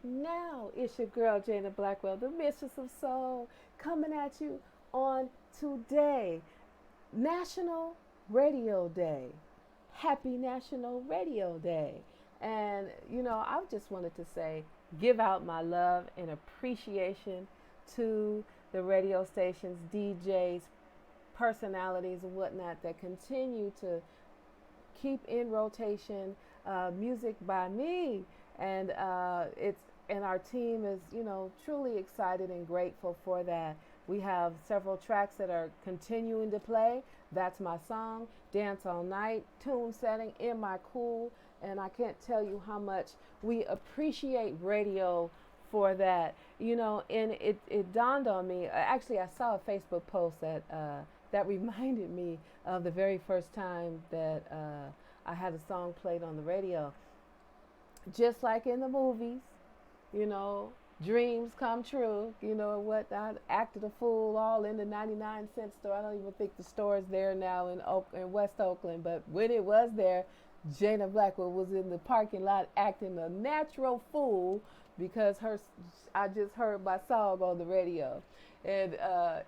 now. It's your girl Jana Blackwell, the Mistress of Soul, coming at you on today, National Radio Day. Happy National Radio Day. And, I just wanted to say, give out my love and appreciation to the radio stations, DJs, personalities, and whatnot that continue to keep in rotation music by me, and our team is truly excited and grateful for that. We have several tracks that are continuing to play. That's my song, Dance All Night, tune setting in my cool, and I can't tell you how much we appreciate radio for that. And it dawned on me. Actually, I saw a Facebook post that reminded me of the very first time that I had a song played on the radio. Just like in the movies, you know, dreams come true. You know what? I acted a fool all in the 99-cent store. I don't even think the store is there now in West Oakland, but when it was there, Jana Blackwell was in the parking lot acting a natural fool because I just heard my song on the radio. And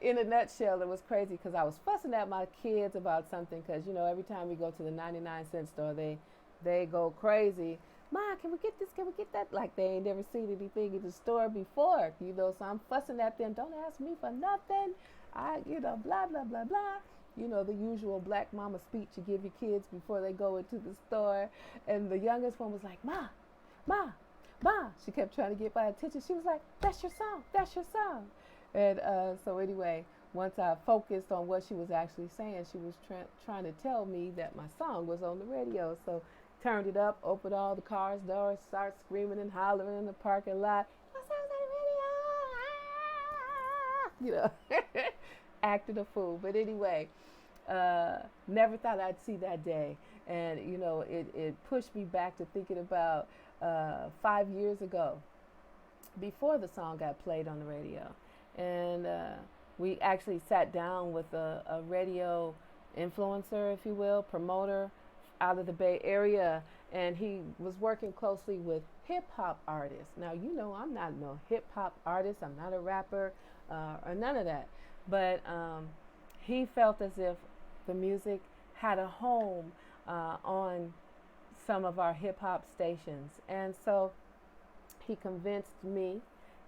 in a nutshell, it was crazy because I was fussing at my kids about something because, every time we go to the 99-cent store, they go crazy. Ma, can we get this? Can we get that? Like they ain't never seen anything in the store before, so I'm fussing at them. Don't ask me for nothing. Blah, blah, blah, blah. The usual black mama speech you give your kids before they go into the store. And the youngest one was like, Ma, Ma, Ma. She kept trying to get my attention. She was like, that's your song. That's your song. And so anyway, once I focused on what she was actually saying, she was trying to tell me that my song was on the radio. So turned it up, opened all the cars' doors, started screaming and hollering in the parking lot. My song's on the radio! Acted a fool. But anyway, never thought I'd see that day. And, it pushed me back to thinking about 5 years ago, before the song got played on the radio. And we actually sat down with a radio influencer, if you will, promoter out of the Bay Area, and he was working closely with hip hop artists. Now, I'm not no hip hop artist, I'm not a rapper or none of that, but he felt as if the music had a home on some of our hip hop stations. And so he convinced me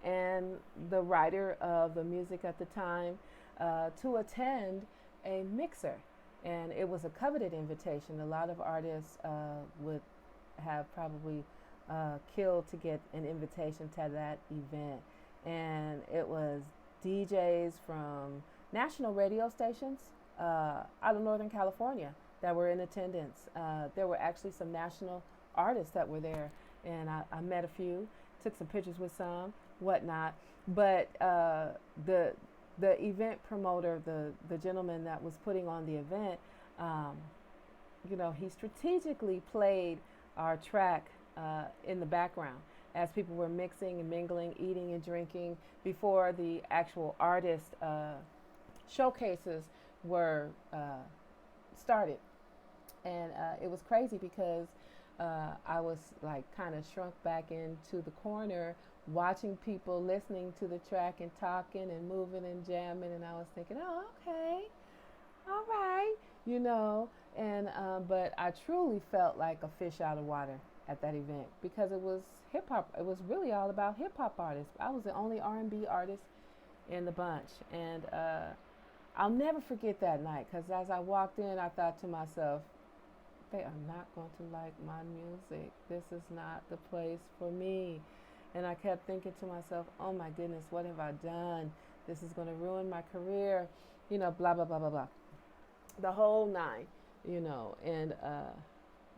and the writer of the music at the time to attend a mixer. And it was a coveted invitation. A lot of artists would have probably killed to get an invitation to that event. And it was DJs from national radio stations out of Northern California that were in attendance. There were actually some national artists that were there, and I met a few, took some pictures with some, whatnot. But the event promoter, the gentleman that was putting on the event, he strategically played our track in the background as people were mixing and mingling, eating and drinking before the actual artist showcases were started. And it was crazy because I was like kind of shrunk back into the corner watching people listening to the track and talking and moving and jamming, and I was thinking, oh, okay, all right, and but I truly felt like a fish out of water at that event because it was hip hop. It was really all about hip hop artists. I was the only R&B artist in the bunch, and I'll never forget that night because as I walked in, I thought to myself, they are not going to like my music. This is not the place for me. And I kept thinking to myself, oh my goodness, what have I done? This is going to ruin my career, blah, blah, blah, blah, blah. The whole nine, and,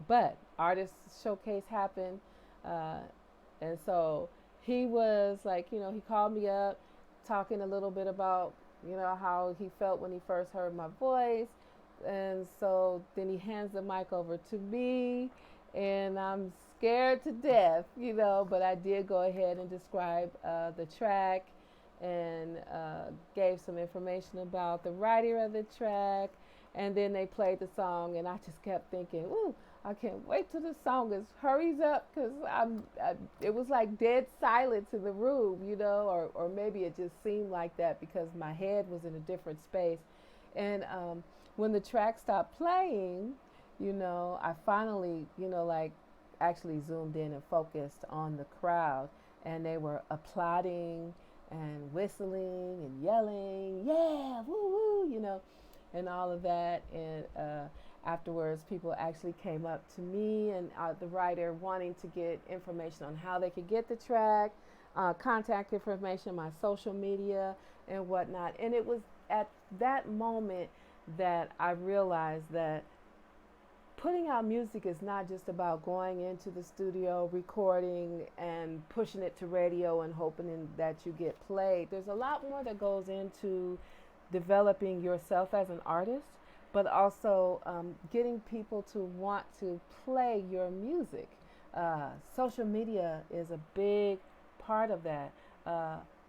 but artist showcase happened. And so he was like, he called me up talking a little bit about, how he felt when he first heard my voice. And so then he hands the mic over to me, and I'm scared to death, but I did go ahead and describe the track and gave some information about the writer of the track. And then they played the song, and I just kept thinking, ooh, I can't wait till the song is hurries up because it was like dead silence in the room, or maybe it just seemed like that because my head was in a different space. And when the track stopped playing, I finally, like actually zoomed in and focused on the crowd, and they were applauding and whistling and yelling, yeah, woo woo, and all of that. And afterwards, people actually came up to me and the writer wanting to get information on how they could get the track, contact information, my social media, and whatnot. And it was at that moment that I realized that putting out music is not just about going into the studio, recording, and pushing it to radio and hoping that you get played. There's a lot more that goes into developing yourself as an artist, but also getting people to want to play your music. Social media is a big part of that.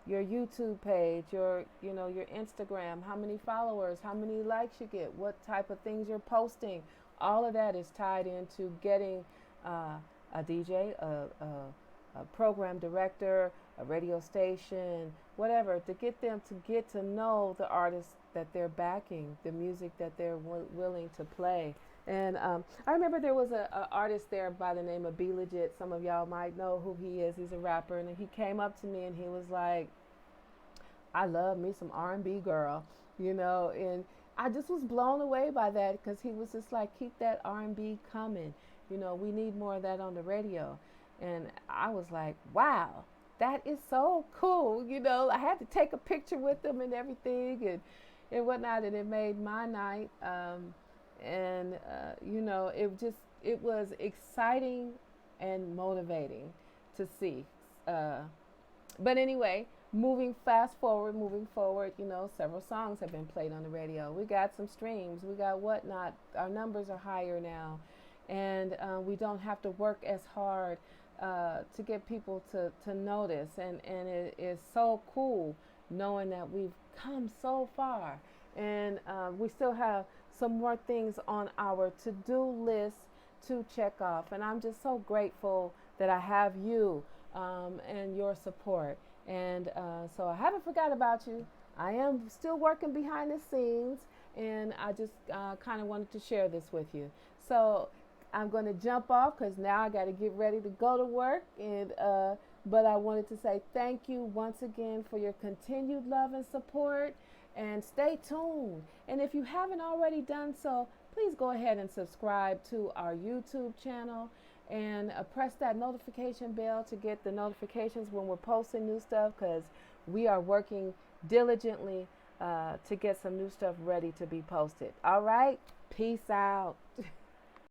Your YouTube page, your Instagram, how many followers, how many likes you get, what type of things you're posting. All of that is tied into getting a DJ, a program director, a radio station, whatever, to get them to get to know the artists that they're backing, the music that they're willing to play. And I remember there was a artist there by the name of Be Legit. Some of y'all might know who he is. He's a rapper, and he came up to me and he was like, I love me some R&B girl, and I just was blown away by that because he was just like, keep that R&B coming. We need more of that on the radio. And I was like, wow, that is so cool. I had to take a picture with him and everything and whatnot, and it made my night. It was exciting and motivating to see. But anyway, moving forward, several songs have been played on the radio. We got some streams, we got whatnot. Our numbers are higher now, and we don't have to work as hard to get people to notice. And it is so cool knowing that we've come so far, and we still have some more things on our to-do list to check off. And I'm just so grateful that I have you and your support. And so I haven't forgot about you. I am still working behind the scenes, and I just kind of wanted to share this with you. So I'm going to jump off because now I got to get ready to go to work. And but I wanted to say thank you once again for your continued love and support. And stay tuned. And if you haven't already done so, please go ahead and subscribe to our YouTube channel and press that notification bell to get the notifications when we're posting new stuff, because we are working diligently to get some new stuff ready to be posted. All right, peace out.